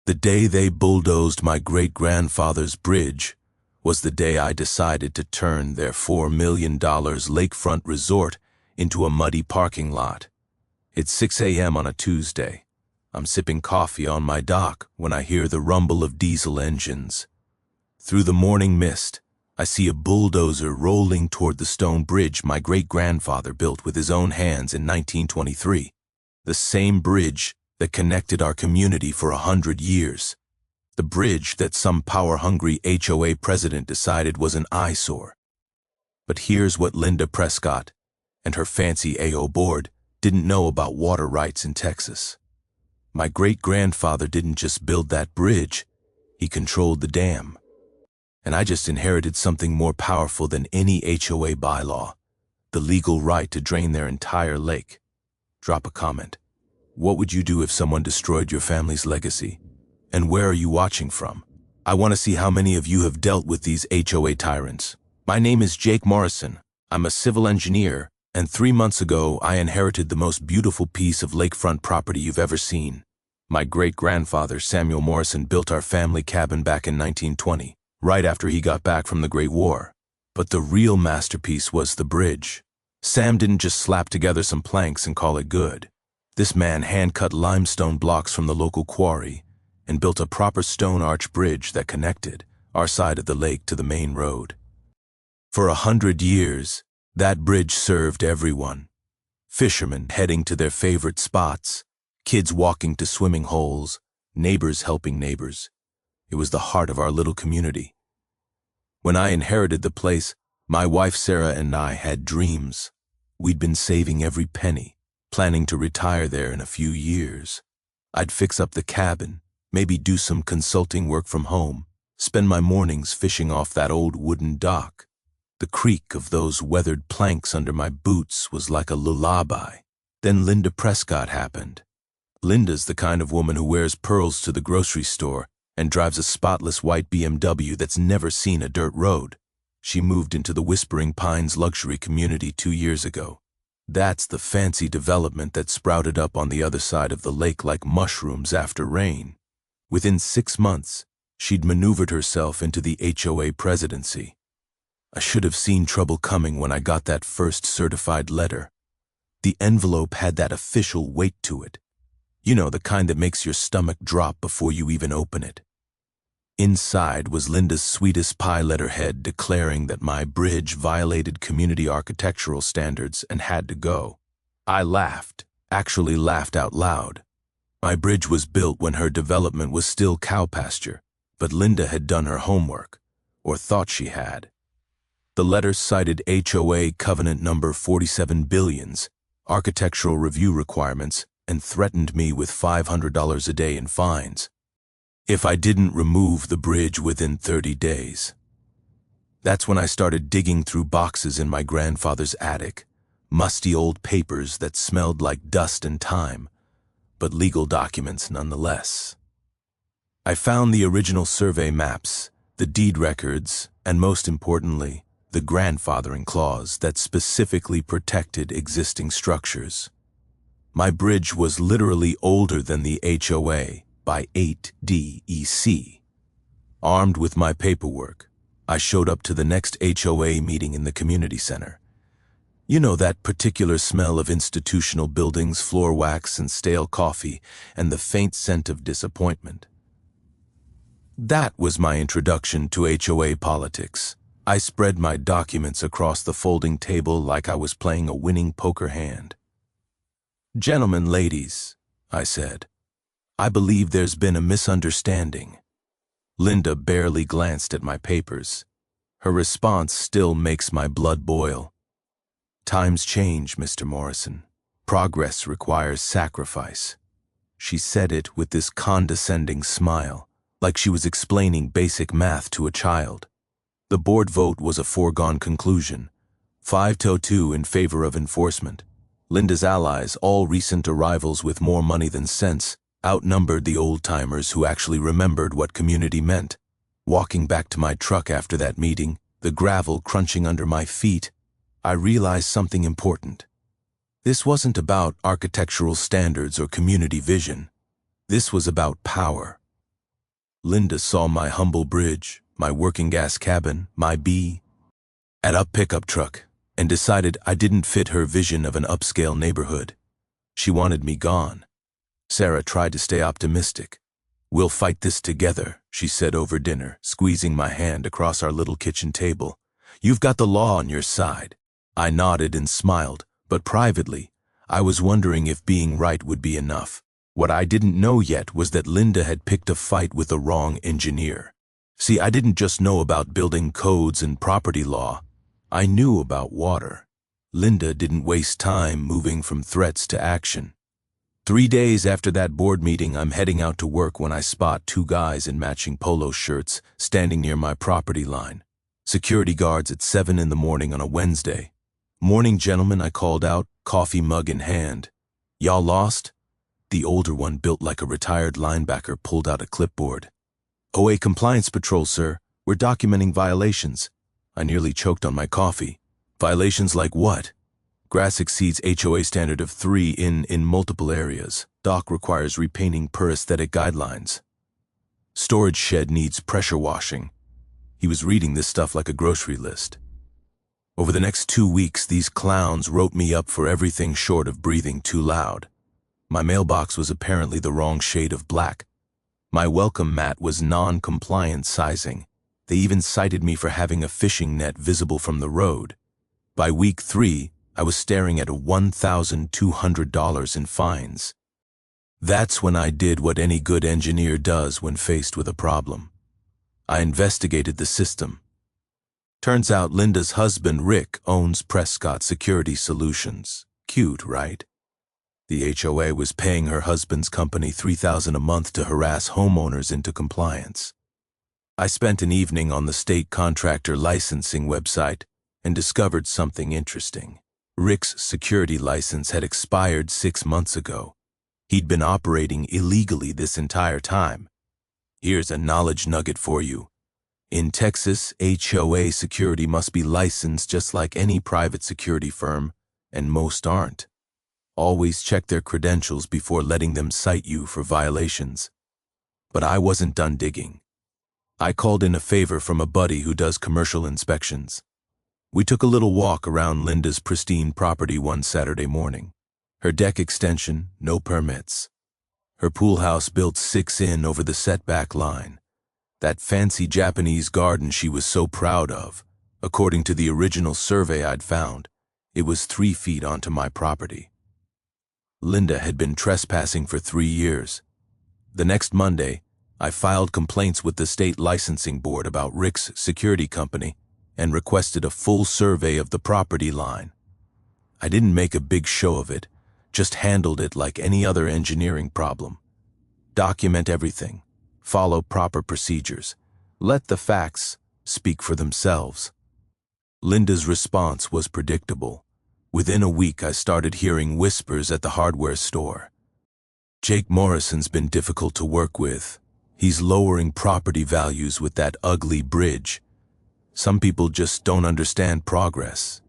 The day they bulldozed my great-grandfather's bridge was the day I decided to turn their $4 million lakefront resort into a muddy parking lot. It's 6 a.m. on a Tuesday. I'm sipping coffee on my dock when I hear the rumble of diesel engines. Through the morning mist, I see a bulldozer rolling toward the stone bridge my great-grandfather built with his own hands in 1923. The same bridge that connected our community for 100 years. The bridge that some power-hungry HOA president decided was an eyesore. But here's what Linda Prescott and her fancy AO board didn't know about water rights in Texas. My great-grandfather didn't just build that bridge, he controlled the dam. And I just inherited something more powerful than any HOA bylaw, the legal right to drain their entire lake. Drop a comment. What would you do if someone destroyed your family's legacy? And where are you watching from? I want to see how many of you have dealt with these HOA tyrants. My name is Jake Morrison. I'm a civil engineer, and 3 months ago I inherited the most beautiful piece of lakefront property you've ever seen. My great-grandfather, Samuel Morrison, built our family cabin back in 1920. Right after he got back from the Great War. But the real masterpiece was the bridge. Sam didn't just slap together some planks and call it good. This man hand-cut limestone blocks from the local quarry and built a proper stone arch bridge that connected our side of the lake to the main road. For 100 years, that bridge served everyone. Fishermen heading to their favorite spots, kids walking to swimming holes, neighbors helping neighbors. It was the heart of our little community. When I inherited the place, my wife Sarah and I had dreams. We'd been saving every penny, planning to retire there in a few years. I'd fix up the cabin, maybe do some consulting work from home, spend my mornings fishing off that old wooden dock. The creak of those weathered planks under my boots was like a lullaby. Then Linda Prescott happened. Linda's the kind of woman who wears pearls to the grocery store and drives a spotless white BMW that's never seen a dirt road. She moved into the Whispering Pines luxury community 2 years ago. That's the fancy development that sprouted up on the other side of the lake like mushrooms after rain. Within 6 months, she'd maneuvered herself into the HOA presidency. I should have seen trouble coming when I got that first certified letter. The envelope had that official weight to it. You know, the kind that makes your stomach drop before you even open it. Inside was Linda's sweetest pie letterhead declaring that my bridge violated community architectural standards and had to go. I laughed, actually laughed out loud. My bridge was built when her development was still cow pasture, but Linda had done her homework, or thought she had. The letter cited HOA Covenant Number 47 Billions, architectural review requirements, and threatened me with $500 a day in fines if I didn't remove the bridge within 30 days. That's when I started digging through boxes in my grandfather's attic, musty old papers that smelled like dust and time, but legal documents nonetheless. I found the original survey maps, the deed records, and most importantly, the grandfathering clause that specifically protected existing structures. My bridge was literally older than the HOA by 8 DEC. Armed with my paperwork, I showed up to the next HOA meeting in the community center. You know, that particular smell of institutional buildings, floor wax and stale coffee, and the faint scent of disappointment. That was my introduction to HOA politics. I spread my documents across the folding table like I was playing a winning poker hand. "Gentlemen, ladies," I said, "I believe there's been a misunderstanding." Linda barely glanced at my papers. Her response still makes my blood boil. "Times change, Mr. Morrison. Progress requires sacrifice." She said it with this condescending smile, like she was explaining basic math to a child. The board vote was a foregone conclusion, 5-2 in favor of enforcement. Linda's allies, all recent arrivals with more money than sense, outnumbered the old-timers who actually remembered what community meant. Walking back to my truck after that meeting, the gravel crunching under my feet, I realized something important. This wasn't about architectural standards or community vision. This was about power. Linda saw my humble bridge, my working gas cabin, my beat-up pickup truck, and decided I didn't fit her vision of an upscale neighborhood. She wanted me gone. Sarah tried to stay optimistic. "We'll fight this together," she said over dinner, squeezing my hand across our little kitchen table. "You've got the law on your side." I nodded and smiled, but privately, I was wondering if being right would be enough. What I didn't know yet was that Linda had picked a fight with the wrong engineer. See, I didn't just know about building codes and property law. I knew about water. Linda didn't waste time moving from threats to action. 3 days after that board meeting, I'm heading out to work when I spot 2 guys in matching polo shirts standing near my property line. Security guards at 7 in the morning on a Wednesday. "Morning, gentlemen," I called out, coffee mug in hand. "Y'all lost?" The older one, built like a retired linebacker, pulled out a clipboard. "OA Compliance Patrol, sir. We're documenting violations." I nearly choked on my coffee. "Violations like what?" "Grass exceeds HOA standard of 3 in multiple areas. Dock requires repainting per aesthetic guidelines. Storage shed needs pressure washing." He was reading this stuff like a grocery list. Over the next 2 weeks, these clowns wrote me up for everything short of breathing too loud. My mailbox was apparently the wrong shade of black. My welcome mat was non-compliant sizing. They even cited me for having a fishing net visible from the road. By week 3, I was staring at $1,200 in fines. That's when I did what any good engineer does when faced with a problem. I investigated the system. Turns out Linda's husband, Rick, owns Prescott Security Solutions. Cute, right? The HOA was paying her husband's company $3,000 a month to harass homeowners into compliance. I spent an evening on the state contractor licensing website and discovered something interesting. Rick's security license had expired 6 months ago. He'd been operating illegally this entire time. Here's a knowledge nugget for you. In Texas, HOA security must be licensed just like any private security firm, and most aren't. Always check their credentials before letting them cite you for violations. But I wasn't done digging. I called in a favor from a buddy who does commercial inspections. We took a little walk around Linda's pristine property one Saturday morning. Her deck extension, no permits. Her pool house built 6 in over the setback line. That fancy Japanese garden she was so proud of. According to the original survey I'd found, it was 3 feet onto my property. Linda had been trespassing for 3 years. The next Monday, I filed complaints with the state licensing board about Rick's security company and requested a full survey of the property line. I didn't make a big show of it, just handled it like any other engineering problem. Document everything. Follow proper procedures. Let the facts speak for themselves. Linda's response was predictable. Within a week, I started hearing whispers at the hardware store. "Jake Morrison's been difficult to work with. He's lowering property values with that ugly bridge. Some people just don't understand progress."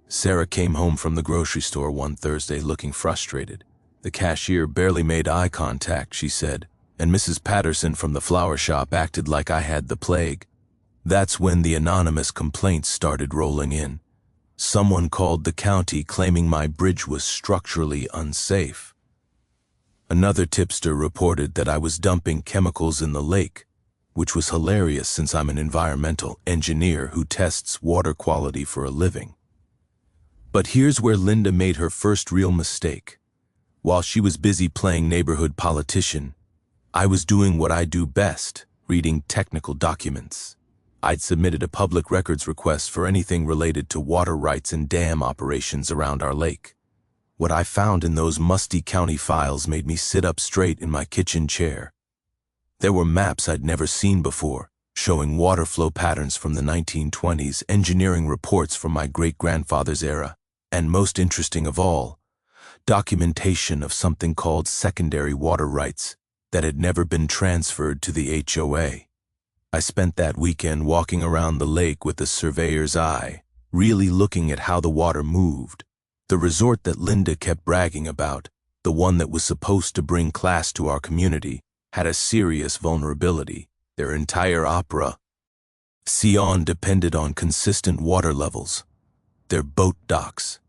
Sarah came home from the grocery store one Thursday looking frustrated. "The cashier barely made eye contact," she said, "and Mrs. Patterson from the flower shop acted like I had the plague." That's when the anonymous complaints started rolling in. Someone called the county claiming my bridge was structurally unsafe. Another tipster reported that I was dumping chemicals in the lake, which was hilarious since I'm an environmental engineer who tests water quality for a living. But here's where Linda made her first real mistake. While she was busy playing neighborhood politician, I was doing what I do best, reading technical documents. I'd submitted a public records request for anything related to water rights and dam operations around our lake. What I found in those musty county files made me sit up straight in my kitchen chair. There were maps I'd never seen before, showing water flow patterns from the 1920s, engineering reports from my great-grandfather's era, and most interesting of all, documentation of something called secondary water rights that had never been transferred to the HOA. I spent that weekend walking around the lake with a surveyor's eye, really looking at how the water moved. The resort that Linda kept bragging about, the one that was supposed to bring class to our community, had a serious vulnerability. Their entire opera Sion depended on consistent water levels. Their boat docks,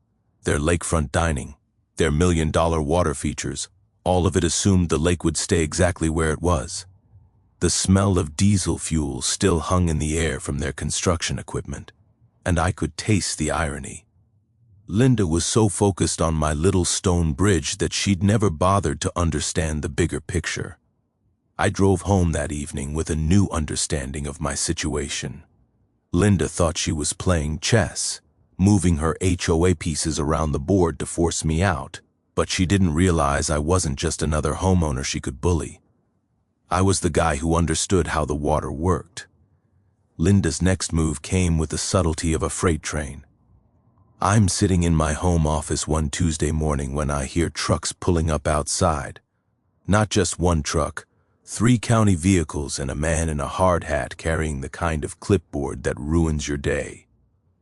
their lakefront dining, their million-dollar water features, all of it assumed the lake would stay exactly where it was. The smell of diesel fuel still hung in the air from their construction equipment, and I could taste the irony. Linda was so focused on my little stone bridge that she'd never bothered to understand the bigger picture. I drove home that evening with a new understanding of my situation. Linda thought she was playing chess, moving her HOA pieces around the board to force me out, but she didn't realize I wasn't just another homeowner she could bully. I was the guy who understood how the water worked. Linda's next move came with the subtlety of a freight train. I'm sitting in my home office one Tuesday morning when I hear trucks pulling up outside. Not just one truck, 3 county vehicles and a man in a hard hat carrying the kind of clipboard that ruins your day.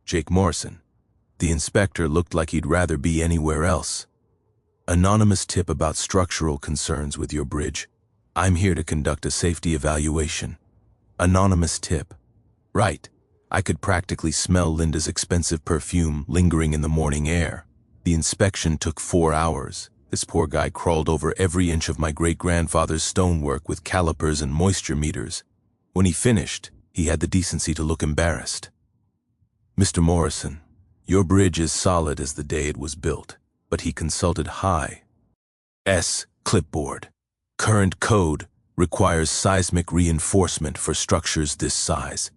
Jake Morrison. The inspector looked like he'd rather be anywhere else. Anonymous tip about structural concerns with your bridge. I'm here to conduct a safety evaluation. Anonymous tip. Right. I could practically smell Linda's expensive perfume lingering in the morning air. The inspection took 4 hours. This poor guy crawled over every inch of my great-grandfather's stonework with calipers and moisture meters. When he finished, he had the decency to look embarrassed. Mr. Morrison, your bridge is solid as the day it was built, but he consulted high. Clipboard. Current code requires seismic reinforcement for structures this size.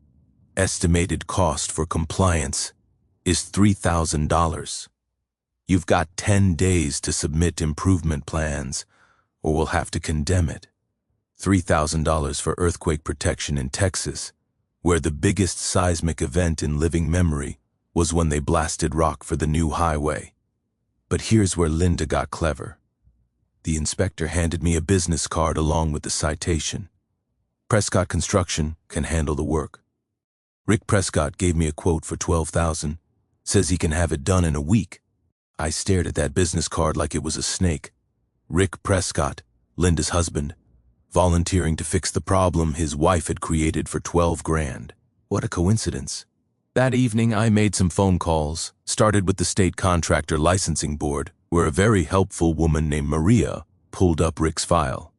Estimated cost for compliance is $3,000. You've got 10 days to submit improvement plans, or we'll have to condemn it. $3,000 for earthquake protection in Texas, where the biggest seismic event in living memory was when they blasted rock for the new highway. But here's where Linda got clever. The inspector handed me a business card along with the citation. Prescott Construction can handle the work. Rick Prescott gave me a quote for $12,000, says he can have it done in a week. I stared at that business card like it was a snake. Rick Prescott, Linda's husband, volunteering to fix the problem his wife had created for $12,000. What a coincidence. That evening I made some phone calls, started with the state contractor licensing board, where a very helpful woman named Maria pulled up Rick's file.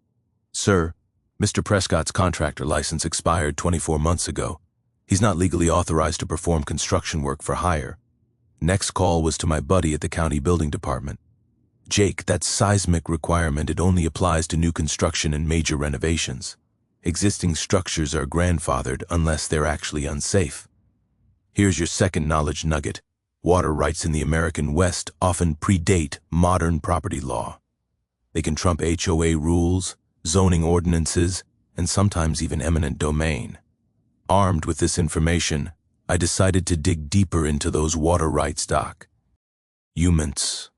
Sir, Mr. Prescott's contractor license expired 24 months ago. He's not legally authorized to perform construction work for hire. Next call was to my buddy at the county building department. Jake, that seismic requirement, it only applies to new construction and major renovations. Existing structures are grandfathered unless they're actually unsafe. Here's your second knowledge nugget. Water rights in the American West often predate modern property law. They can trump HOA rules, zoning ordinances, and sometimes even eminent domain. Armed with this information, I decided to dig deeper into those water rights documents.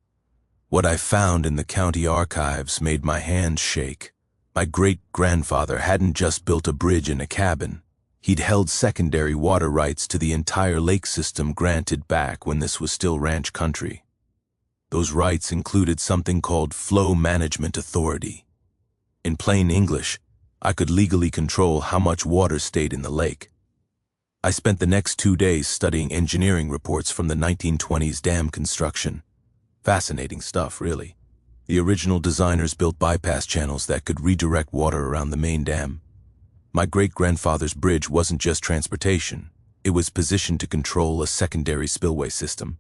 What I found in the county archives made my hands shake. My great-grandfather hadn't just built a bridge in a cabin. He'd held secondary water rights to the entire lake system granted back when this was still ranch country. Those rights included something called flow management authority. In plain English, I could legally control how much water stayed in the lake. I spent the next 2 days studying engineering reports from the 1920s dam construction. Fascinating stuff, really. The original designers built bypass channels that could redirect water around the main dam. My great-grandfather's bridge wasn't just transportation. It was positioned to control a secondary spillway system.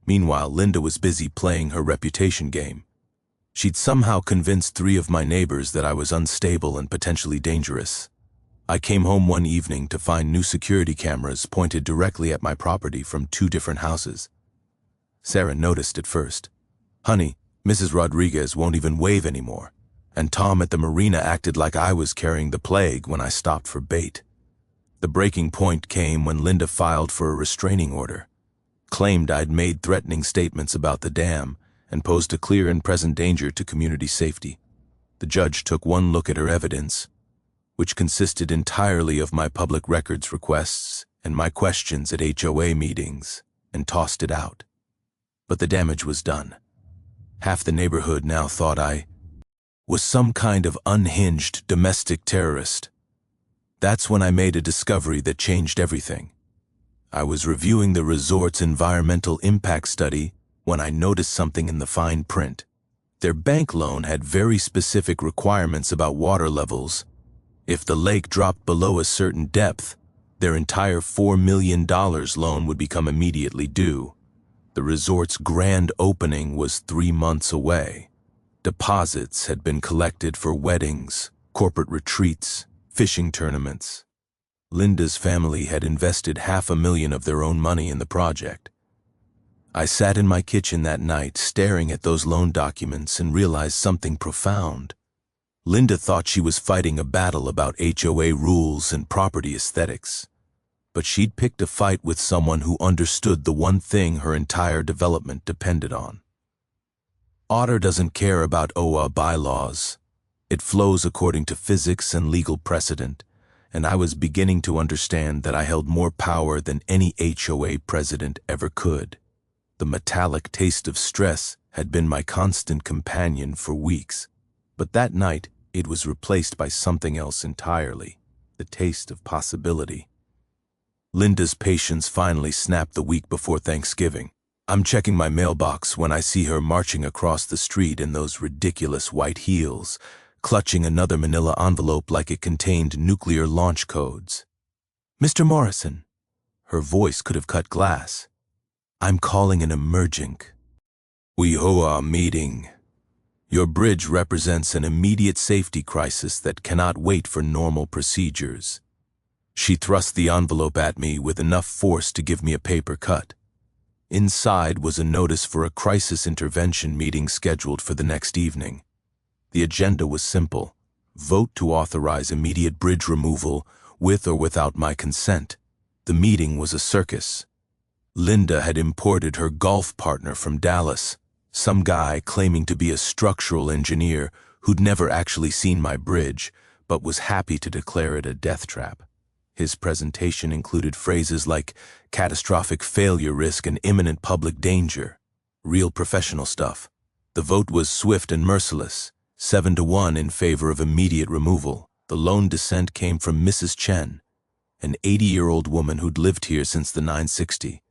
Meanwhile, Linda was busy playing her reputation game. She'd somehow convinced 3 of my neighbors that I was unstable and potentially dangerous. I came home one evening to find new security cameras pointed directly at my property from 2 different houses. Sarah noticed at first. Honey, Mrs. Rodriguez won't even wave anymore. And Tom at the marina acted like I was carrying the plague when I stopped for bait. The breaking point came when Linda filed for a restraining order, claimed I'd made threatening statements about the dam, and posed a clear and present danger to community safety. The judge took one look at her evidence, which consisted entirely of my public records requests and my questions at HOA meetings, and tossed it out. But the damage was done. Half the neighborhood now thought I was some kind of unhinged domestic terrorist. That's when I made a discovery that changed everything. I was reviewing the resort's environmental impact study when I noticed something in the fine print. Their bank loan had very specific requirements about water levels. If the lake dropped below a certain depth, their entire $4 million loan would become immediately due. The resort's grand opening was 3 months away. Deposits had been collected for weddings, corporate retreats, fishing tournaments. Linda's family had invested $500,000 of their own money in the project. I sat in my kitchen that night staring at those loan documents and realized something profound. Linda thought she was fighting a battle about HOA rules and property aesthetics, but she'd picked a fight with someone who understood the one thing her entire development depended on. Otter doesn't care about HOA bylaws. It flows according to physics and legal precedent, and I was beginning to understand that I held more power than any HOA president ever could. The metallic taste of stress had been my constant companion for weeks, but that night it was replaced by something else entirely, the taste of possibility. Linda's patience finally snapped the week before Thanksgiving. I'm checking my mailbox when I see her marching across the street in those ridiculous white heels, clutching another manila envelope like it contained nuclear launch codes. "Mr. Morrison." Her voice could have cut glass. "I'm calling an emergent. We HOA meeting. Your bridge represents an immediate safety crisis that cannot wait for normal procedures." She thrust the envelope at me with enough force to give me a paper cut. Inside was a notice for a crisis intervention meeting scheduled for the next evening. The agenda was simple: vote to authorize immediate bridge removal with or without my consent. The meeting was a circus. Linda had imported her golf partner from Dallas, some guy claiming to be a structural engineer who'd never actually seen my bridge, but was happy to declare it a death trap. His presentation included phrases like catastrophic failure risk and imminent public danger. Real professional stuff. The vote was swift and merciless, 7-1 in favor of immediate removal. The lone dissent came from Mrs. Chen, an 80-year-old woman who'd lived here since the 960.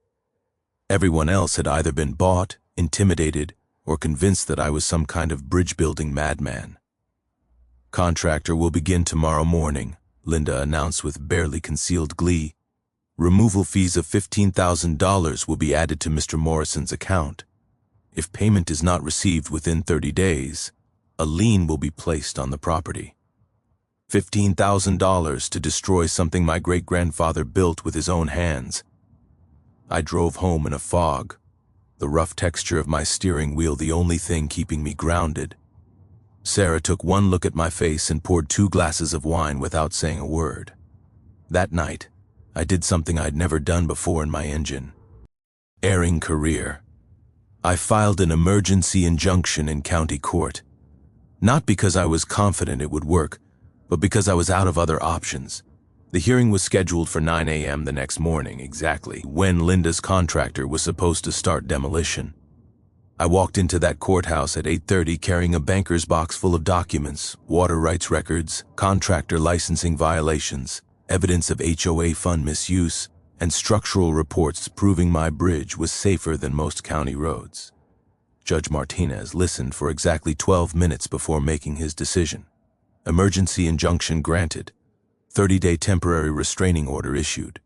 Everyone else had either been bought, intimidated, or convinced that I was some kind of bridge-building madman. "Contractor will begin tomorrow morning," Linda announced with barely concealed glee. "Removal fees of $15,000 will be added to Mr. Morrison's account. If payment is not received within 30 days, a lien will be placed on the property." $15,000 to destroy something my great-grandfather built with his own hands. I drove home in a fog, the rough texture of my steering wheel the only thing keeping me grounded. Sarah took one look at my face and poured 2 glasses of wine without saying a word. That night, I did something I'd never done before in my engine. Airing career. I filed an emergency injunction in county court. Not because I was confident it would work, but because I was out of other options. The hearing was scheduled for 9 a.m. the next morning, exactly when Linda's contractor was supposed to start demolition. I walked into that courthouse at 8:30 carrying a banker's box full of documents, water rights records, contractor licensing violations, evidence of HOA fund misuse, and structural reports proving my bridge was safer than most county roads. Judge Martinez listened for exactly 12 minutes before making his decision. Emergency injunction granted. 30-day temporary restraining order issued.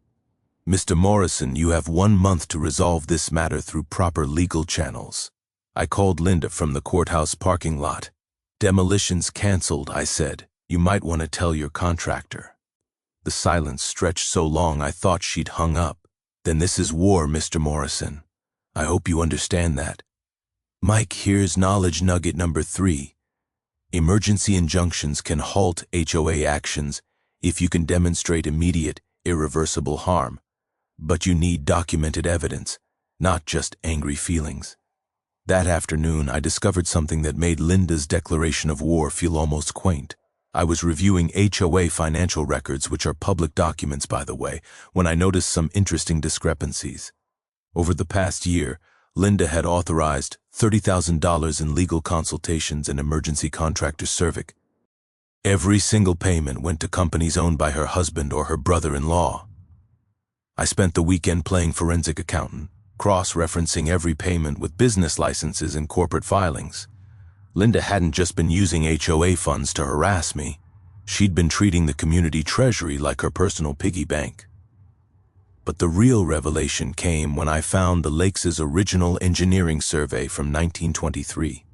"Mr. Morrison, you have 1 month to resolve this matter through proper legal channels." I called Linda from the courthouse parking lot. "Demolition's canceled," I said. "You might want to tell your contractor." The silence stretched so long I thought she'd hung up. "Then this is war, Mr. Morrison. I hope you understand that." "Mike, here's knowledge nugget number 3. Emergency injunctions can halt HOA actions if you can demonstrate immediate, irreversible harm. But you need documented evidence, not just angry feelings." That afternoon, I discovered something that made Linda's declaration of war feel almost quaint. I was reviewing HOA financial records, which are public documents, by the way, when I noticed some interesting discrepancies. Over the past year, Linda had authorized $30,000 in legal consultations and emergency contractor service. Every single payment went to companies owned by her husband or her brother-in-law. I spent the weekend playing forensic accountant, cross-referencing every payment with business licenses and corporate filings. Linda hadn't just been using HOA funds to harass me. She'd been treating the community treasury like her personal piggy bank. But the real revelation came when I found the Lakes' original engineering survey from 1923.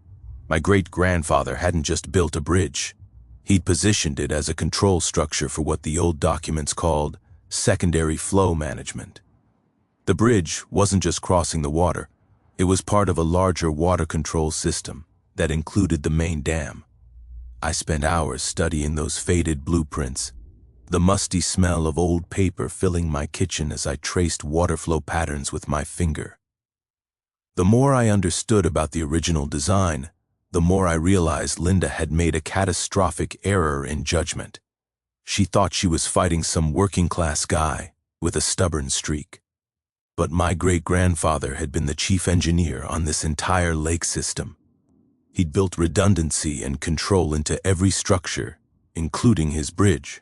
My great-grandfather hadn't just built a bridge. He'd positioned it as a control structure for what the old documents called secondary flow management. The bridge wasn't just crossing the water. It was part of a larger water control system that included the main dam. I spent hours studying those faded blueprints, the musty smell of old paper filling my kitchen as I traced water flow patterns with my finger. The more I understood about the original design, the more I realized Linda had made a catastrophic error in judgment. She thought she was fighting some working-class guy with a stubborn streak. But my great-grandfather had been the chief engineer on this entire lake system. He'd built redundancy and control into every structure, including his bridge.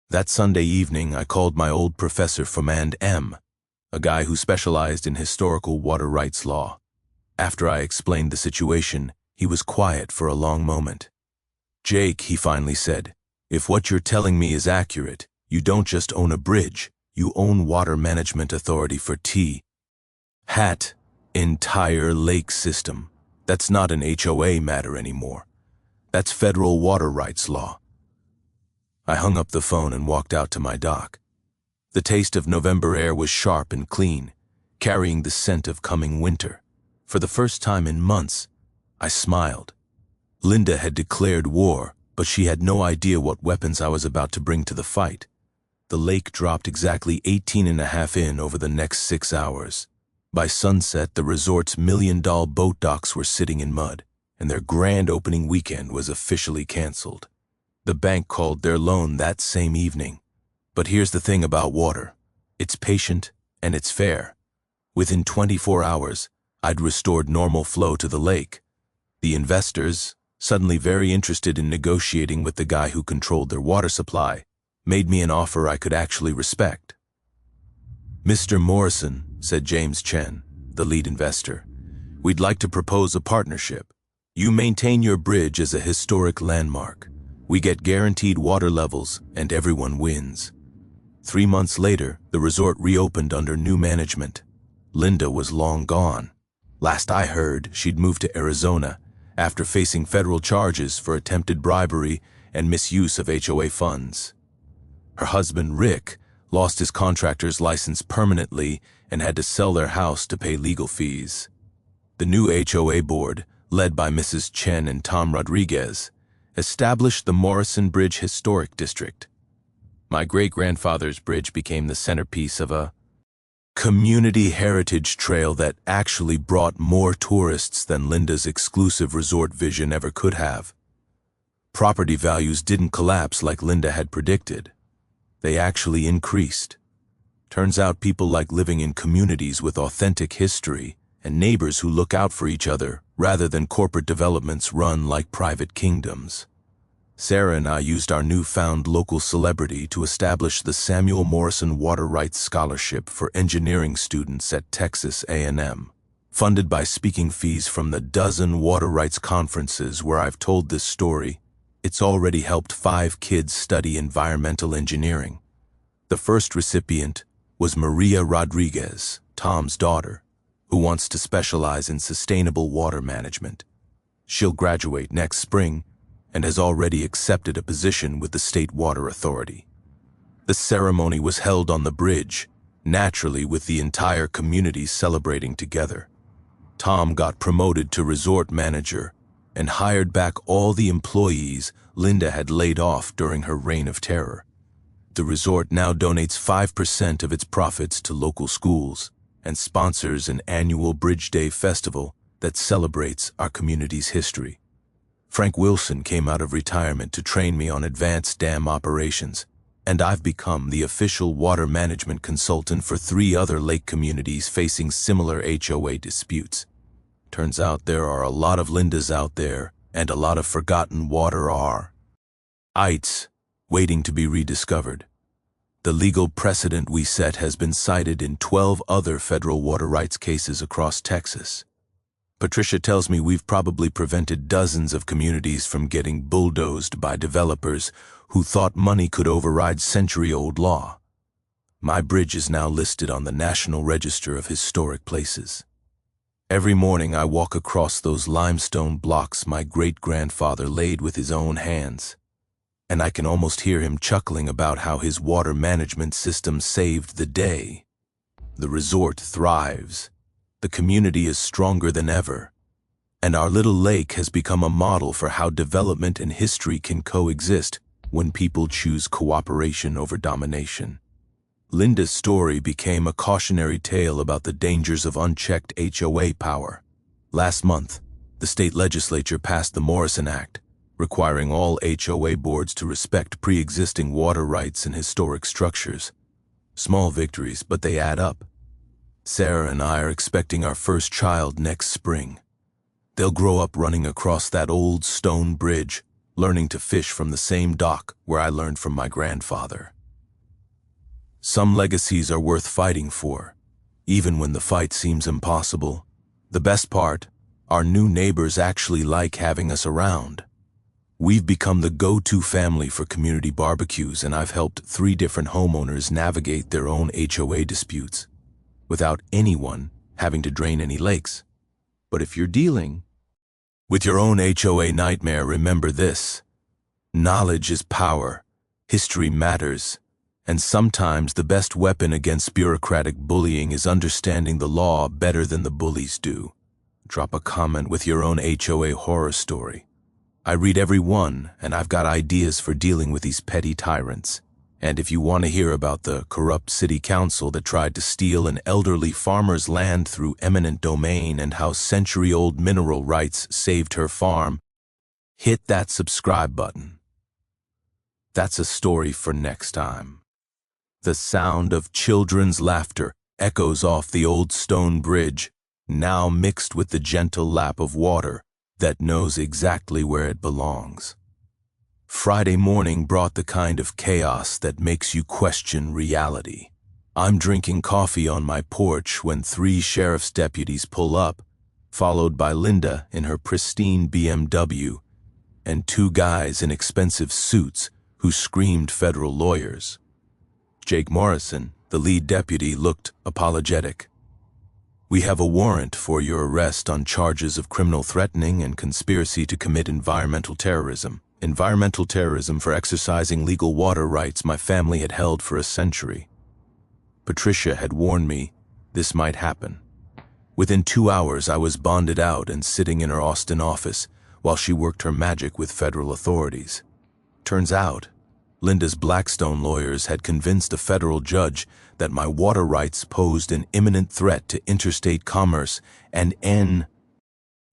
That Sunday evening, I called my old professor Fernand M., a guy who specialized in historical water rights law. After I explained the situation, he was quiet for a long moment. "Jake," he finally said, "if what you're telling me is accurate, you don't just own a bridge, you own water management authority for entire lake system. That's not an HOA matter anymore. That's federal water rights law." I hung up the phone and walked out to my dock. The taste of November air was sharp and clean, carrying the scent of coming winter. For the first time in months, I smiled. Linda had declared war, but she had no idea what weapons I was about to bring to the fight. The lake dropped exactly 18.5 in over the next 6 hours. By sunset, the resort's million-dollar boat docks were sitting in mud, and their grand opening weekend was officially canceled. The bank called their loan that same evening. But here's the thing about water. It's patient and it's fair. Within 24 hours, I'd restored normal flow to the lake. The investors, suddenly very interested in negotiating with the guy who controlled their water supply, made me an offer I could actually respect. "Mr. Morrison," said James Chen, the lead investor, "we'd like to propose a partnership. You maintain your bridge as a historic landmark. We get guaranteed water levels, and everyone wins." 3 months later, the resort reopened under new management. Linda was long gone. Last I heard, she'd moved to Arizona after facing federal charges for attempted bribery and misuse of HOA funds. Her husband, Rick, lost his contractor's license permanently and had to sell their house to pay legal fees. The new HOA board, led by Mrs. Chen and Tom Rodriguez, established the Morrison Bridge Historic District. My great-grandfather's bridge became the centerpiece of a community heritage trail that actually brought more tourists than Linda's exclusive resort vision ever could have. Property values didn't collapse like Linda had predicted. They actually increased. Turns out people like living in communities with authentic history and neighbors who look out for each other rather than corporate developments run like private kingdoms. Sarah and I used our newfound local celebrity to establish the Samuel Morrison Water Rights Scholarship for engineering students at Texas A&M. Funded by speaking fees from the dozen water rights conferences where I've told this story, it's already helped 5 kids study environmental engineering. The first recipient was Maria Rodriguez, Tom's daughter, who wants to specialize in sustainable water management. She'll graduate next spring and has already accepted a position with the State Water Authority. The ceremony was held on the bridge, naturally with the entire community celebrating together. Tom got promoted to resort manager and hired back all the employees Linda had laid off during her reign of terror. The resort now donates 5% of its profits to local schools and sponsors an annual Bridge Day festival that celebrates our community's history. Frank Wilson came out of retirement to train me on advanced dam operations, and I've become the official water management consultant for 3 other lake communities facing similar HOA disputes. Turns out there are a lot of Lindas out there, and a lot of forgotten water rights waiting to be rediscovered. The legal precedent we set has been cited in 12 other federal water rights cases across Texas. Patricia tells me we've probably prevented dozens of communities from getting bulldozed by developers who thought money could override century-old law. My bridge is now listed on the National Register of Historic Places. Every morning I walk across those limestone blocks my great-grandfather laid with his own hands, and I can almost hear him chuckling about how his water management system saved the day. The resort thrives. The community is stronger than ever, and our little lake has become a model for how development and history can coexist when people choose cooperation over domination. Linda's story became a cautionary tale about the dangers of unchecked HOA power. Last month, the state legislature passed the Morrison Act, requiring all HOA boards to respect pre-existing water rights in historic structures. Small victories, but they add up. Sarah and I are expecting our first child next spring. They'll grow up running across that old stone bridge, learning to fish from the same dock where I learned from my grandfather. Some legacies are worth fighting for, even when the fight seems impossible. The best part, our new neighbors actually like having us around. We've become the go-to family for community barbecues, and I've helped 3 different homeowners navigate their own HOA disputes, without anyone having to drain any lakes. But if you're dealing with your own HOA nightmare, remember this: knowledge is power, history matters, and sometimes the best weapon against bureaucratic bullying is understanding the law better than the bullies do. Drop a comment with your own HOA horror story. I read every one, and I've got ideas for dealing with these petty tyrants. And if you want to hear about the corrupt city council that tried to steal an elderly farmer's land through eminent domain and how century-old mineral rights saved her farm, hit that subscribe button. That's a story for next time. The sound of children's laughter echoes off the old stone bridge, now mixed with the gentle lap of water that knows exactly where it belongs. Friday morning brought the kind of chaos that makes you question reality. I'm drinking coffee on my porch when 3 sheriff's deputies pull up, followed by Linda in her pristine BMW, and 2 guys in expensive suits who screamed federal lawyers. Jake Morrison, the lead deputy, looked apologetic. "We have a warrant for your arrest on charges of criminal threatening and conspiracy to commit environmental terrorism. Environmental terrorism for exercising legal water rights my family had held for a century." Patricia had warned me this might happen. Within 2 hours, I was bonded out and sitting in her Austin office while she worked her magic with federal authorities. Turns out, Linda's Blackstone lawyers had convinced a federal judge that my water rights posed an imminent threat to interstate commerce and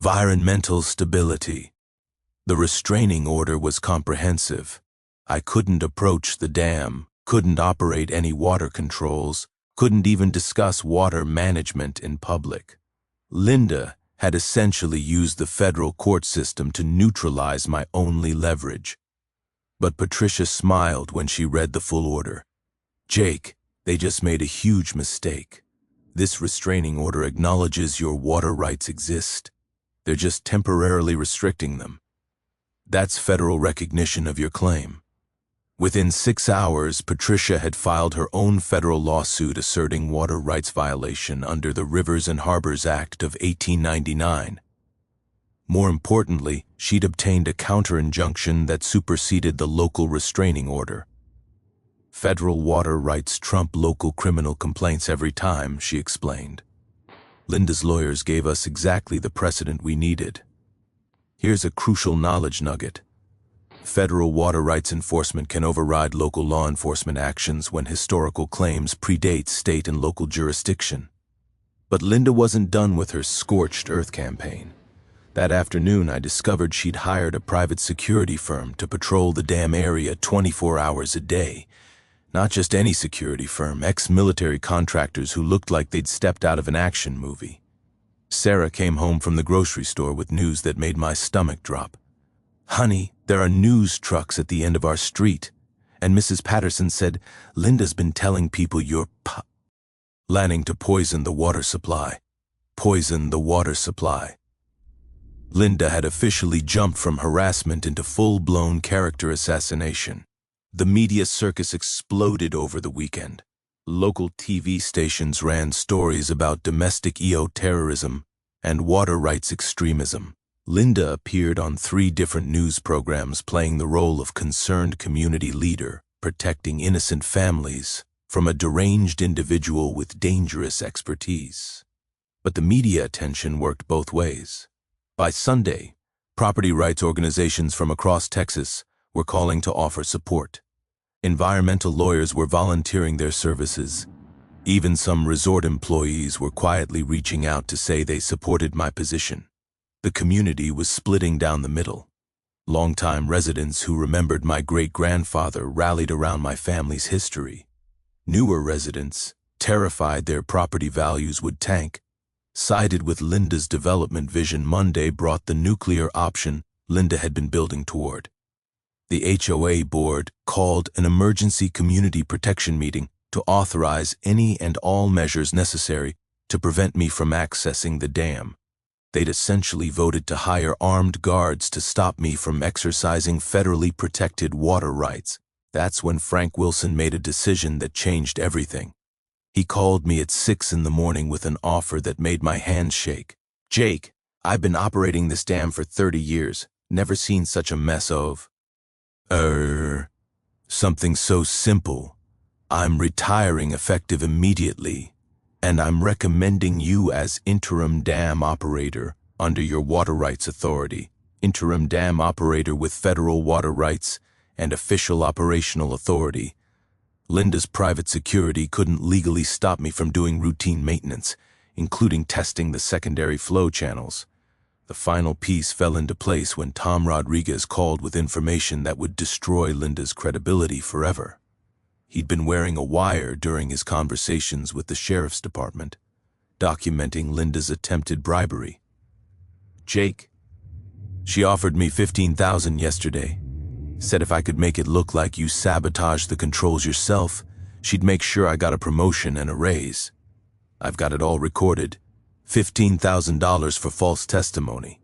environmental stability. The restraining order was comprehensive. I couldn't approach the dam, couldn't operate any water controls, couldn't even discuss water management in public. Linda had essentially used the federal court system to neutralize my only leverage. But Patricia smiled when she read the full order. "Jake, they just made a huge mistake. This restraining order acknowledges your water rights exist. They're just temporarily restricting them. That's federal recognition of your claim." Within 6 hours, Patricia had filed her own federal lawsuit asserting water rights violation under the Rivers and Harbors Act of 1899. More importantly, she'd obtained a counter-injunction that superseded the local restraining order. "Federal water rights trump local criminal complaints every time," she explained. Linda's lawyers gave us exactly the precedent we needed. Here's a crucial knowledge nugget. Federal water rights enforcement can override local law enforcement actions when historical claims predate state and local jurisdiction. But Linda wasn't done with her scorched earth campaign. That afternoon, I discovered she'd hired a private security firm to patrol the dam area 24 hours a day, Not just any security firm, ex-military contractors who looked like they'd stepped out of an action movie. Sarah came home from the grocery store with news that made my stomach drop. "Honey, there are news trucks at the end of our street." And Mrs. Patterson said, "Linda's been telling people you're planning to poison the water supply. Poison the water supply." Linda had officially jumped from harassment into full-blown character assassination. The media circus exploded over the weekend. Local TV stations ran stories about domestic EO terrorism and water rights extremism. Linda appeared on 3 different news programs playing the role of concerned community leader, protecting innocent families from a deranged individual with dangerous expertise. But the media attention worked both ways. By Sunday, property rights organizations from across Texas were calling to offer support. Environmental lawyers were volunteering their services. Even some resort employees were quietly reaching out to say they supported my position. The community was splitting down the middle. Longtime residents who remembered my great-grandfather rallied around my family's history. Newer residents, terrified their property values would tank, sided with Linda's development vision. Monday brought the nuclear option Linda had been building toward. The HOA board called an emergency community protection meeting to authorize any and all measures necessary to prevent me from accessing the dam. They'd essentially voted to hire armed guards to stop me from exercising federally protected water rights. That's when Frank Wilson made a decision that changed everything. He called me at 6 in the morning with an offer that made my hands shake. "Jake, I've been operating this dam for 30 years. Never seen such a mess of..." Something so simple. "I'm retiring effective immediately, and I'm recommending you as interim dam operator under your water rights authority. Interim dam operator with federal water rights and official operational authority." Linda's private security couldn't legally stop me from doing routine maintenance, including testing the secondary flow channels. The final piece fell into place when Tom Rodriguez called with information that would destroy Linda's credibility forever. He'd been wearing a wire during his conversations with the sheriff's department, documenting Linda's attempted bribery. "Jake, she offered me $15,000 yesterday. Said if I could make it look like you sabotaged the controls yourself, she'd make sure I got a promotion and a raise. I've got it all recorded. $15,000 for false testimony."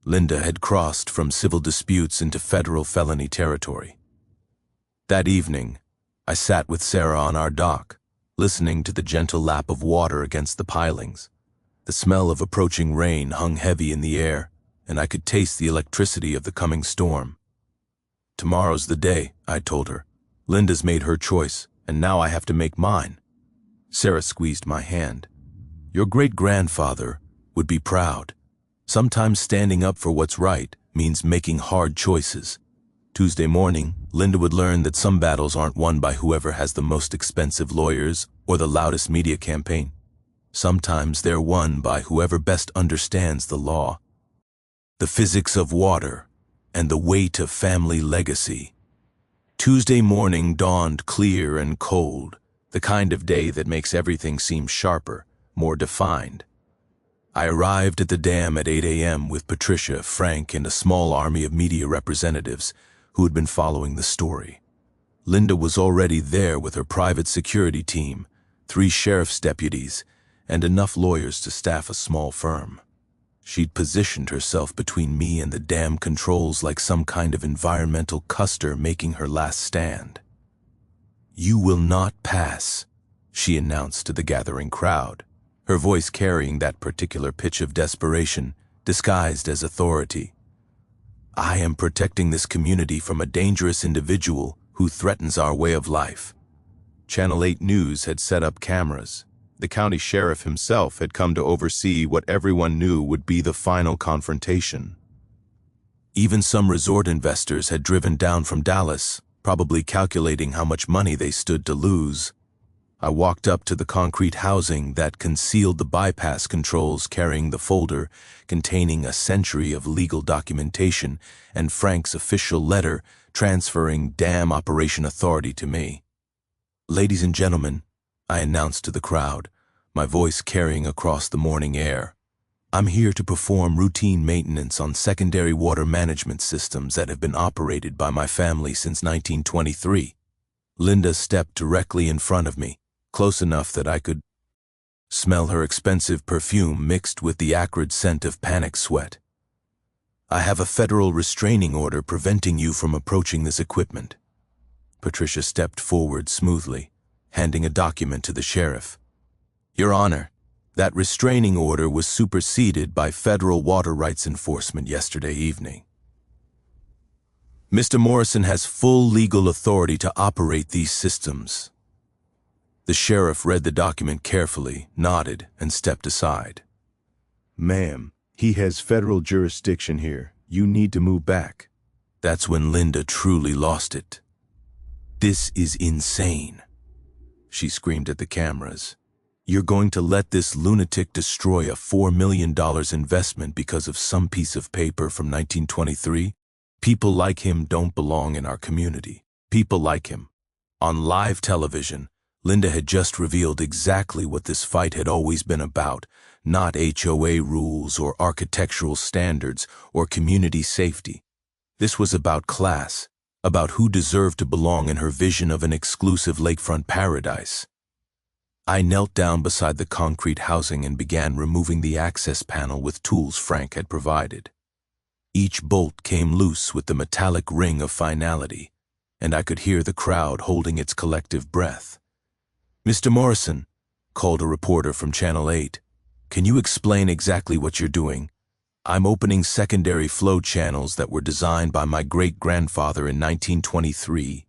Linda had crossed from civil disputes into federal felony territory. That evening, I sat with Sarah on our dock, listening to the gentle lap of water against the pilings. The smell of approaching rain hung heavy in the air, and I could taste the electricity of the coming storm. "Tomorrow's the day," I told her. "Linda's made her choice, and now I have to make mine." Sarah squeezed my hand. "Your great-grandfather would be proud. Sometimes standing up for what's right means making hard choices." Tuesday morning, Linda would learn that some battles aren't won by whoever has the most expensive lawyers or the loudest media campaign. Sometimes they're won by whoever best understands the law, the physics of water, and the weight of family legacy. Tuesday morning dawned clear and cold, the kind of day that makes everything seem sharper, more defined. I arrived at the dam at 8 a.m. with Patricia, Frank, and a small army of media representatives who had been following the story. Linda was already there with her private security team, 3 sheriff's deputies, and enough lawyers to staff a small firm. She'd positioned herself between me and the dam controls like some kind of environmental Custer making her last stand. "You will not pass," she announced to the gathering crowd, her voice carrying that particular pitch of desperation disguised as authority. "I am protecting this community from a dangerous individual who threatens our way of life." Channel 8 News had set up cameras. The county sheriff himself had come to oversee what everyone knew would be the final confrontation. Even some resort investors had driven down from Dallas, probably calculating how much money they stood to lose. I walked up to the concrete housing that concealed the bypass controls, carrying the folder containing a century of legal documentation and Frank's official letter transferring dam operation authority to me. Ladies and gentlemen, I announced to the crowd, my voice carrying across the morning air. I'm here to perform routine maintenance on secondary water management systems that have been operated by my family since 1923. Linda stepped directly in front of me, close enough that I could smell her expensive perfume mixed with the acrid scent of panic sweat. I have a federal restraining order preventing you from approaching this equipment. Patricia stepped forward smoothly, handing a document to the sheriff. Your Honor, that restraining order was superseded by federal water rights enforcement yesterday evening. Mr. Morrison has full legal authority to operate these systems. The sheriff read the document carefully, nodded, and stepped aside. Ma'am, he has federal jurisdiction here. You need to move back. That's when Linda truly lost it. This is insane, she screamed at the cameras. You're going to let this lunatic destroy a $4 million investment because of some piece of paper from 1923? People like him don't belong in our community. People like him. On live television, Linda had just revealed exactly what this fight had always been about, not HOA rules or architectural standards or community safety. This was about class, about who deserved to belong in her vision of an exclusive lakefront paradise. I knelt down beside the concrete housing and began removing the access panel with tools Frank had provided. Each bolt came loose with the metallic ring of finality, and I could hear the crowd holding its collective breath. Mr. Morrison, called a reporter from Channel 8, can you explain exactly what you're doing? I'm opening secondary flow channels that were designed by my great-grandfather in 1923,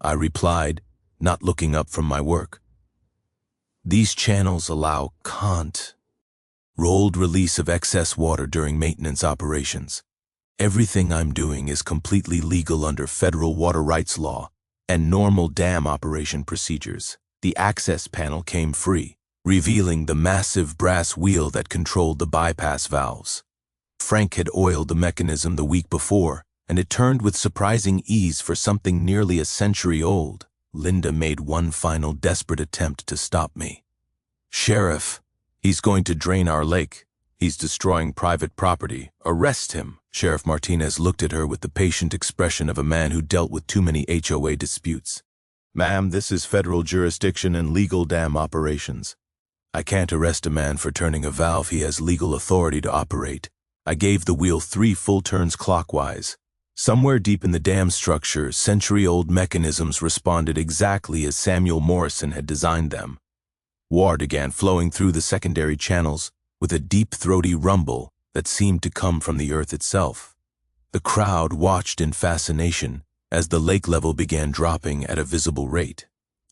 I replied, not looking up from my work. These channels allow rolled release of excess water during maintenance operations. Everything I'm doing is completely legal under federal water rights law and normal dam operation procedures. The access panel came free, revealing the massive brass wheel that controlled the bypass valves. Frank had oiled the mechanism the week before, and it turned with surprising ease for something nearly a century old. Linda made one final desperate attempt to stop me. Sheriff, he's going to drain our lake. He's destroying private property. Arrest him. Sheriff Martinez looked at her with the patient expression of a man who dealt with too many HOA disputes. Ma'am, this is federal jurisdiction and legal dam operations. I can't arrest a man for turning a valve he has legal authority to operate. I gave the wheel 3 full turns clockwise. Somewhere deep in the dam structure, century-old mechanisms responded exactly as Samuel Morrison had designed them. Water began flowing through the secondary channels with a deep, throaty rumble that seemed to come from the earth itself. The crowd watched in fascination as the lake level began dropping at a visible rate.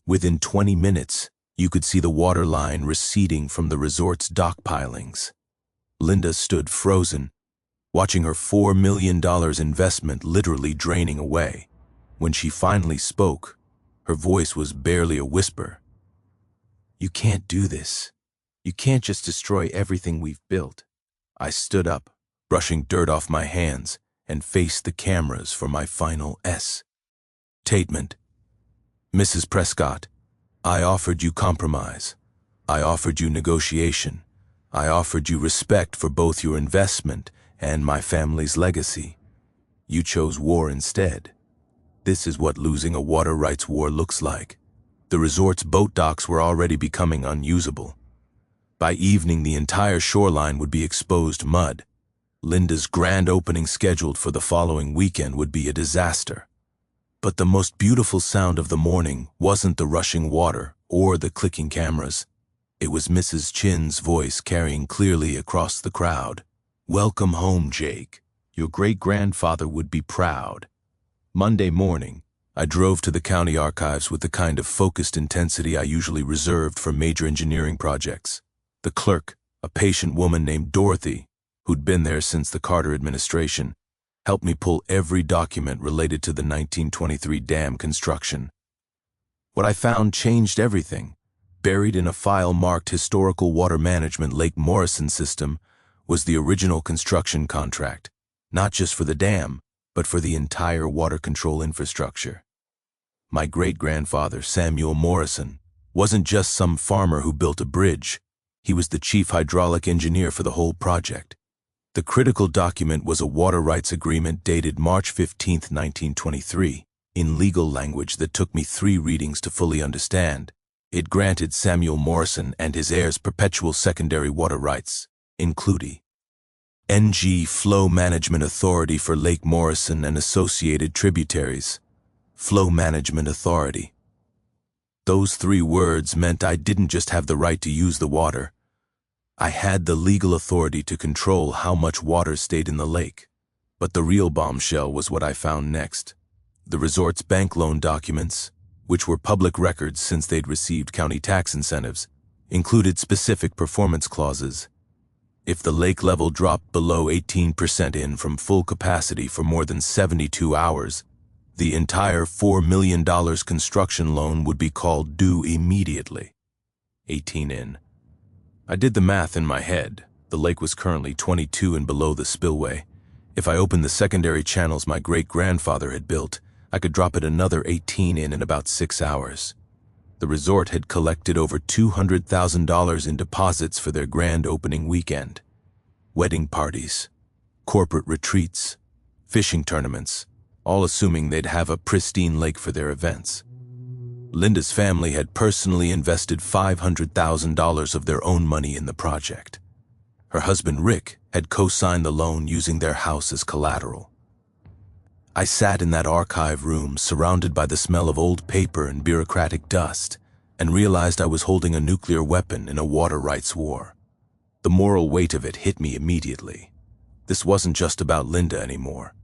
Within 20 minutes, you could see the water line receding from the resort's dock pilings. Linda stood frozen, watching her $4 million investment literally draining away. When she finally spoke, her voice was barely a whisper. You can't do this. You can't just destroy everything we've built. I stood up, brushing dirt off my hands, and faced the cameras for my final statement. Mrs. Prescott, I offered you compromise. I offered you negotiation. I offered you respect for both your investment and my family's legacy. You chose war instead. This is what losing a water rights war looks like. The resort's boat docks were already becoming unusable. By evening, the entire shoreline would be exposed mud. Linda's grand opening scheduled for the following weekend would be a disaster. But the most beautiful sound of the morning wasn't the rushing water or the clicking cameras. It was Mrs. Chin's voice carrying clearly across the crowd. Welcome home, Jake. Your great-grandfather would be proud. Monday morning, I drove to the county archives with the kind of focused intensity I usually reserved for major engineering projects. The clerk, a patient woman named Dorothy, who'd been there since the Carter administration, helped me pull every document related to the 1923 dam construction. What I found changed everything. Buried in a file marked Historical Water Management Lake Morrison System was the original construction contract, not just for the dam, but for the entire water control infrastructure. My great-grandfather, Samuel Morrison, wasn't just some farmer who built a bridge. He was the chief hydraulic engineer for the whole project. The critical document was a water rights agreement dated March 15, 1923, in legal language that took me 3 readings to fully understand. It granted Samuel Morrison and his heirs perpetual secondary water rights, including NG Flow Management Authority for Lake Morrison and associated tributaries. Flow Management Authority. Those 3 words meant I didn't just have the right to use the water. I had the legal authority to control how much water stayed in the lake. But the real bombshell was what I found next. The resort's bank loan documents, which were public records since they'd received county tax incentives, included specific performance clauses. If the lake level dropped below 18% in from full capacity for more than 72 hours, the entire $4 million construction loan would be called due immediately. 18 in. I did the math in my head. The lake was currently 22 and below the spillway. If I opened the secondary channels my great-grandfather had built, I could drop it another 18 in about 6 hours. The resort had collected over $200,000 in deposits for their grand opening weekend. Wedding parties, corporate retreats, fishing tournaments, all assuming they'd have a pristine lake for their events. Linda's family had personally invested $500,000 of their own money in the project. Her husband Rick had co-signed the loan using their house as collateral. I sat in that archive room surrounded by the smell of old paper and bureaucratic dust and realized I was holding a nuclear weapon in a water rights war. The moral weight of it hit me immediately. This wasn't just about Linda anymore.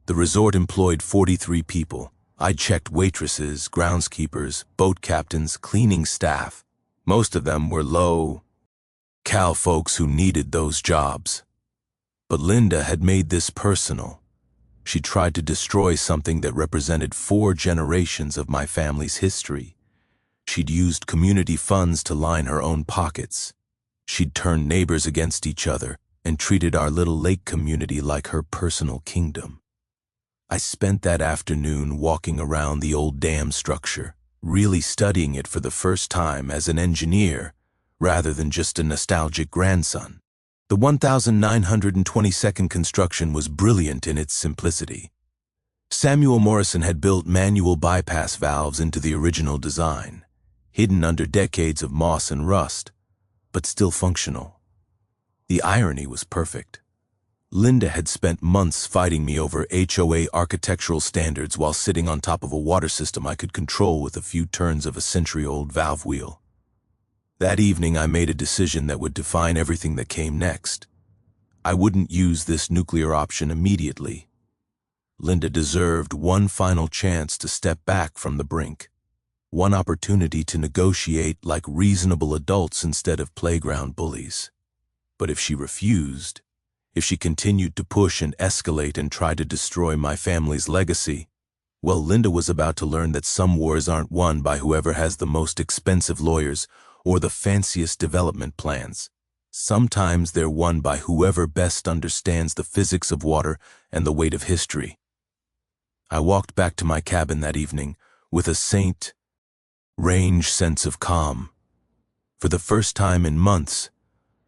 The resort employed 43 people. I'd checked waitresses, groundskeepers, boat captains, cleaning staff. Most of them were low-cal folks who needed those jobs. But Linda had made this personal. She tried to destroy something that represented 4 generations of my family's history. She'd used community funds to line her own pockets. She'd turned neighbors against each other and treated our little lake community like her personal kingdom. I spent that afternoon walking around the old dam structure, really studying it for the first time as an engineer rather than just a nostalgic grandson. The 1922nd construction was brilliant in its simplicity. Samuel Morrison had built manual bypass valves into the original design, hidden under decades of moss and rust, but still functional. The irony was perfect. Linda had spent months fighting me over HOA architectural standards while sitting on top of a water system I could control with a few turns of a century-old valve wheel. That evening I made a decision that would define everything that came next. I wouldn't use this nuclear option immediately. Linda deserved one final chance to step back from the brink, one opportunity to negotiate like reasonable adults instead of playground bullies. But if she refused, if she continued to push and escalate and try to destroy my family's legacy, well, Linda was about to learn that some wars aren't won by whoever has the most expensive lawyers or the fanciest development plans. Sometimes they're won by whoever best understands the physics of water and the weight of history. I walked back to my cabin that evening with a strange sense of calm. For the first time in months,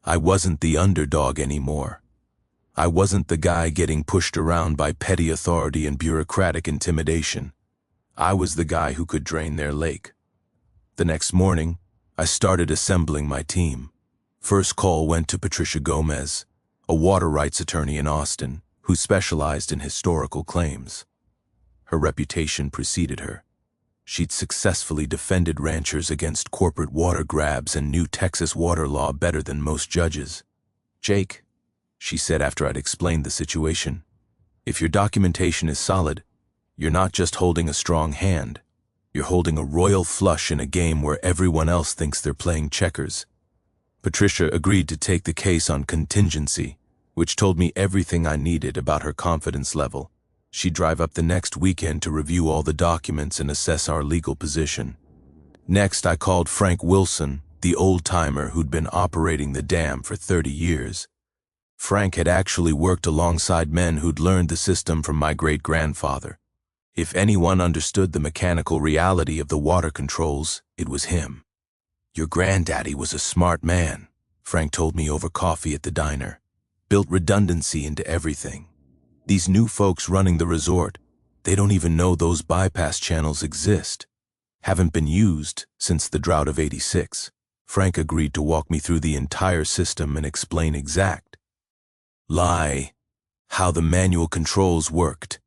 I wasn't the underdog anymore. I wasn't the guy getting pushed around by petty authority and bureaucratic intimidation. I was the guy who could drain their lake. The next morning, I started assembling my team. First call went to Patricia Gomez, a water rights attorney in Austin, who specialized in historical claims. Her reputation preceded her. She'd successfully defended ranchers against corporate water grabs and knew Texas water law better than most judges. "Jake," she said after I'd explained the situation, "if your documentation is solid, you're not just holding a strong hand. You're holding a royal flush in a game where everyone else thinks they're playing checkers." Patricia agreed to take the case on contingency, which told me everything I needed about her confidence level. She'd drive up the next weekend to review all the documents and assess our legal position. Next, I called Frank Wilson, the old-timer who'd been operating the dam for 30 years. Frank had actually worked alongside men who'd learned the system from my great-grandfather. If anyone understood the mechanical reality of the water controls, it was him. Your granddaddy was a smart man, Frank told me over coffee at the diner. Built redundancy into everything. These new folks running the resort, they don't even know those bypass channels exist. Haven't been used since the drought of '86. Frank agreed to walk me through the entire system and explain how the manual controls worked.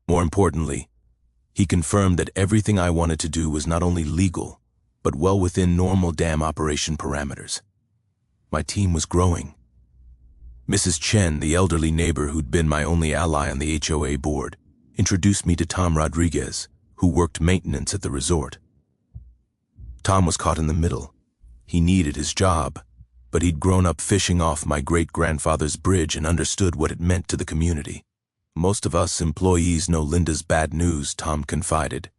More importantly, he confirmed that everything I wanted to do was not only legal, but well within normal dam operation parameters. My team was growing. Mrs. Chen, the elderly neighbor who'd been my only ally on the HOA board, introduced me to Tom Rodriguez, who worked maintenance at the resort. Tom was caught in the middle. He needed his job, but he'd grown up fishing off my great-grandfather's bridge and understood what it meant to the community. Most of us employees know Linda's bad news, Tom confided.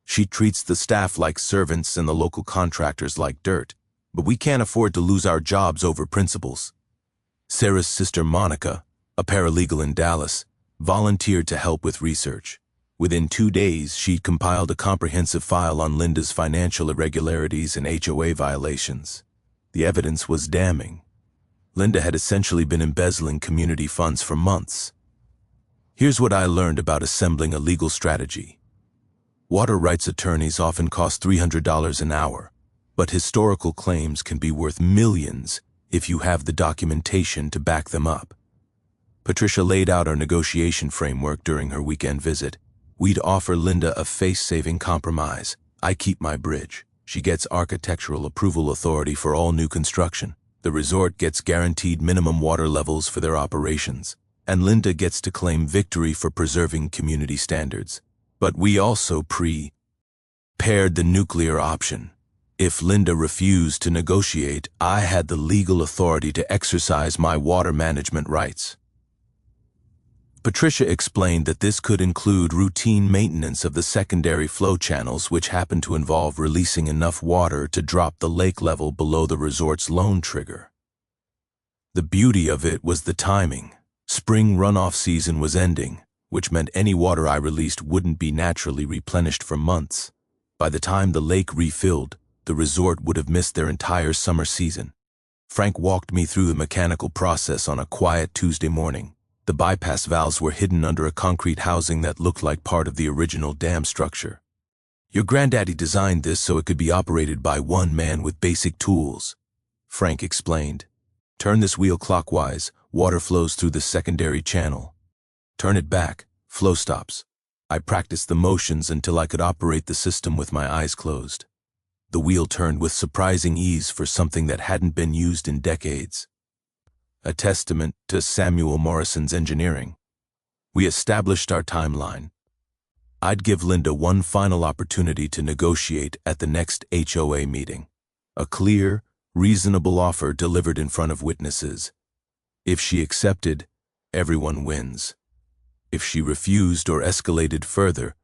She treats the staff like servants and the local contractors like dirt, but we can't afford to lose our jobs over principles. Sarah's sister Monica, a paralegal in Dallas, volunteered to help with research. Within 2 days, she'd compiled a comprehensive file on Linda's financial irregularities and HOA violations. The evidence was damning. Linda had essentially been embezzling community funds for months. Here's what I learned about assembling a legal strategy. Water rights attorneys often cost $300 an hour, but historical claims can be worth millions if you have the documentation to back them up. Patricia laid out our negotiation framework during her weekend visit. We'd offer Linda a face-saving compromise. I keep my bridge. She gets architectural approval authority for all new construction. The resort gets guaranteed minimum water levels for their operations. And Linda gets to claim victory for preserving community standards. But we also paired the nuclear option. If Linda refused to negotiate, I had the legal authority to exercise my water management rights. Patricia explained that this could include routine maintenance of the secondary flow channels, which happened to involve releasing enough water to drop the lake level below the resort's loan trigger. The beauty of it was the timing. Spring runoff season was ending, which meant any water I released wouldn't be naturally replenished for months. By the time the lake refilled, the resort would have missed their entire summer season. Frank walked me through the mechanical process on a quiet Tuesday morning. The bypass valves were hidden under a concrete housing that looked like part of the original dam structure. Your granddaddy designed this so it could be operated by one man with basic tools, Frank explained. Turn this wheel clockwise, water flows through the secondary channel. Turn it back, flow stops. I practiced the motions until I could operate the system with my eyes closed. The wheel turned with surprising ease for something that hadn't been used in decades. A testament to Samuel Morrison's engineering. We established our timeline. I'd give Linda one final opportunity to negotiate at the next HOA meeting. A clear, reasonable offer delivered in front of witnesses. If she accepted, everyone wins. If she refused or escalated further,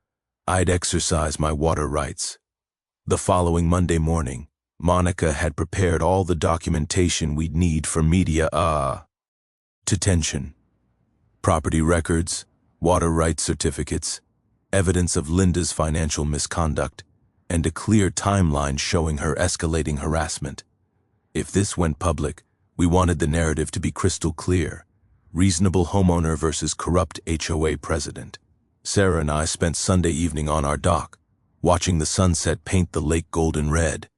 I'd exercise my water rights. The following Monday morning, Monica had prepared all the documentation we'd need for media attention. Property records, water rights certificates, evidence of Linda's financial misconduct, and a clear timeline showing her escalating harassment. If this went public, we wanted the narrative to be crystal clear. Reasonable homeowner versus corrupt HOA president. Sarah and I spent Sunday evening on our dock, watching the sunset paint the lake golden red.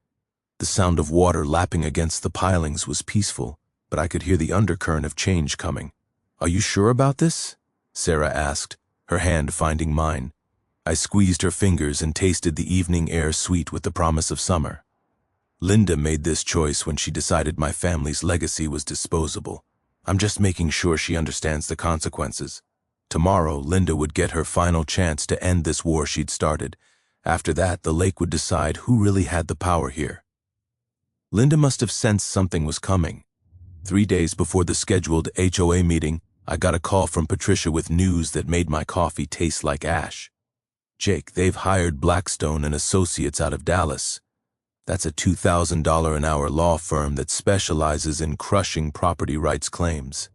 The sound of water lapping against the pilings was peaceful, but I could hear the undercurrent of change coming. "Are you sure about this?" Sarah asked, her hand finding mine. I squeezed her fingers and tasted the evening air sweet with the promise of summer. Linda made this choice when she decided my family's legacy was disposable. I'm just making sure she understands the consequences. Tomorrow, Linda would get her final chance to end this war she'd started. After that, the lake would decide who really had the power here. Linda must have sensed something was coming. 3 days before the scheduled HOA meeting, I got a call from Patricia with news that made my coffee taste like ash. "Jake, they've hired Blackstone and Associates out of Dallas. That's a $2,000 an hour law firm that specializes in crushing property rights claims.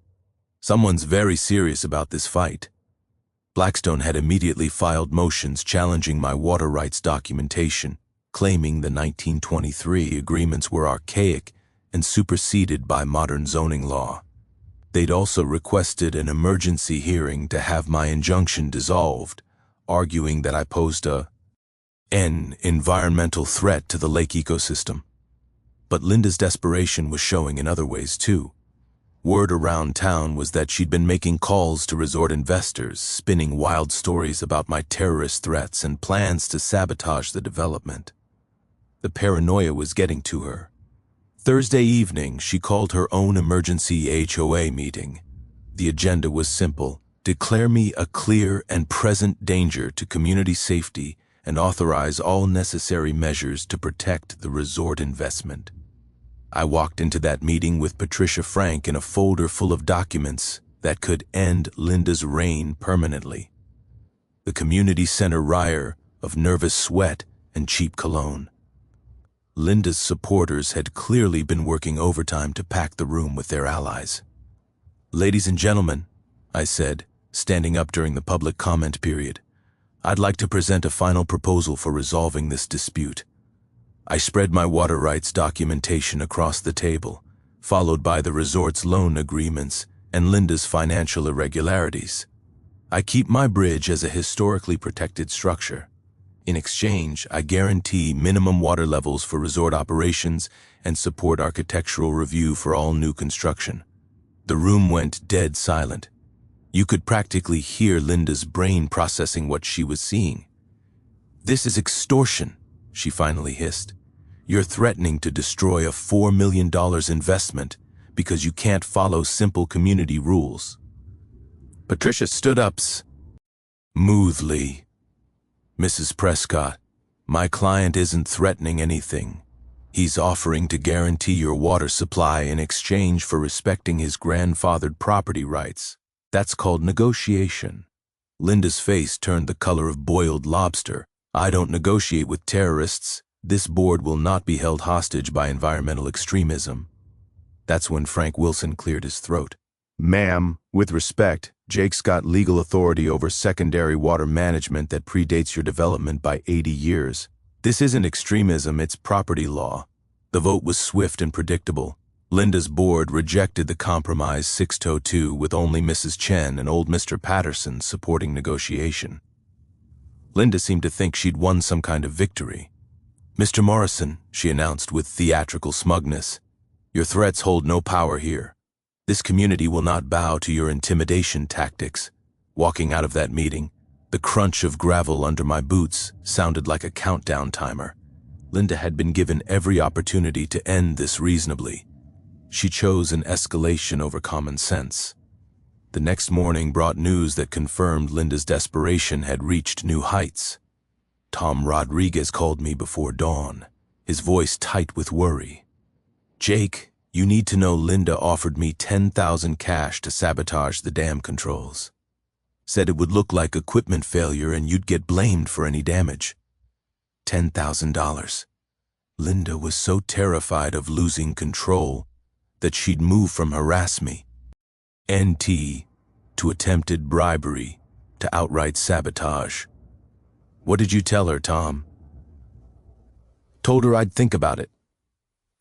Someone's very serious about this fight." Blackstone had immediately filed motions challenging my water rights documentation, claiming the 1923 agreements were archaic and superseded by modern zoning law. They'd also requested an emergency hearing to have my injunction dissolved, arguing that I posed an environmental threat to the lake ecosystem. But Linda's desperation was showing in other ways too. Word around town was that she'd been making calls to resort investors, spinning wild stories about my terrorist threats and plans to sabotage the development. The paranoia was getting to her. Thursday evening, she called her own emergency HOA meeting. The agenda was simple: declare me a clear and present danger to community safety and authorize all necessary measures to protect the resort investment. I walked into that meeting with Patricia Frank in a folder full of documents that could end Linda's reign permanently. The community center riot of nervous sweat and cheap cologne. Linda's supporters had clearly been working overtime to pack the room with their allies. "Ladies and gentlemen," I said, standing up during the public comment period, "I'd like to present a final proposal for resolving this dispute." I spread my water rights documentation across the table, followed by the resort's loan agreements and Linda's financial irregularities. I keep my bridge as a historically protected structure. In exchange, I guarantee minimum water levels for resort operations and support architectural review for all new construction. The room went dead silent. You could practically hear Linda's brain processing what she was seeing. "This is extortion," she finally hissed. "You're threatening to destroy a $4 million investment because you can't follow simple community rules." Patricia stood up smoothly. "Mrs. Prescott, my client isn't threatening anything. He's offering to guarantee your water supply in exchange for respecting his grandfathered property rights. That's called negotiation." Linda's face turned the color of boiled lobster. "I don't negotiate with terrorists. This board will not be held hostage by environmental extremism." That's when Frank Wilson cleared his throat. "Ma'am, with respect, Jake's got legal authority over secondary water management that predates your development by 80 years. This isn't extremism, it's property law." The vote was swift and predictable. Linda's board rejected the compromise 6-2 with only Mrs. Chen and old Mr. Patterson supporting negotiation. Linda seemed to think she'd won some kind of victory. "Mr. Morrison," she announced with theatrical smugness, "your threats hold no power here. This community will not bow to your intimidation tactics." Walking out of that meeting, the crunch of gravel under my boots sounded like a countdown timer. Linda had been given every opportunity to end this reasonably. She chose an escalation over common sense. The next morning brought news that confirmed Linda's desperation had reached new heights. Tom Rodriguez called me before dawn, his voice tight with worry. "Jake, you need to know Linda offered me $10,000 cash to sabotage the dam controls. Said it would look like equipment failure and you'd get blamed for any damage." $10,000. Linda was so terrified of losing control that she'd move from harass me, NT, to attempted bribery, to outright sabotage. "What did you tell her, Tom?" "Told her I'd think about it.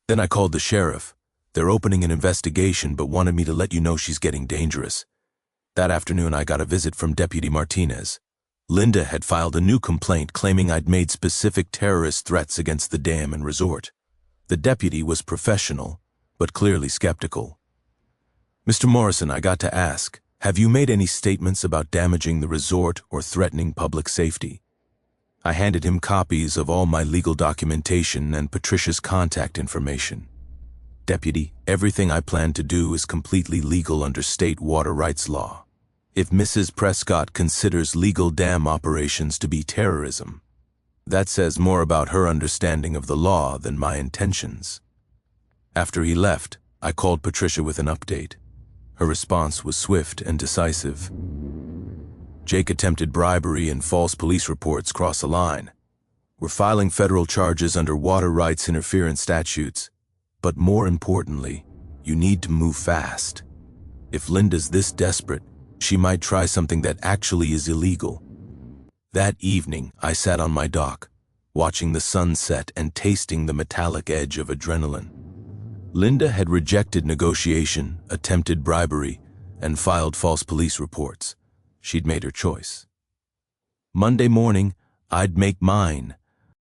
Then I called the sheriff. They're opening an investigation but wanted me to let you know she's getting dangerous." That afternoon I got a visit from Deputy Martinez. Linda had filed a new complaint claiming I'd made specific terrorist threats against the dam and resort. The deputy was professional, but clearly skeptical. "Mr. Morrison, I got to ask, have you made any statements about damaging the resort or threatening public safety?" I handed him copies of all my legal documentation and Patricia's contact information. "Deputy, everything I plan to do is completely legal under state water rights law. If Mrs. Prescott considers legal dam operations to be terrorism, that says more about her understanding of the law than my intentions." After he left, I called Patricia with an update. Her response was swift and decisive. "Jake attempted bribery and false police reports cross a line. We're filing federal charges under water rights interference statutes. But more importantly, you need to move fast. If Linda's this desperate, she might try something that actually is illegal. That evening, I sat on my dock, watching the sun set and tasting the metallic edge of adrenaline. Linda had rejected negotiation, attempted bribery, and filed false police reports. She'd made her choice. Monday morning, I'd make mine.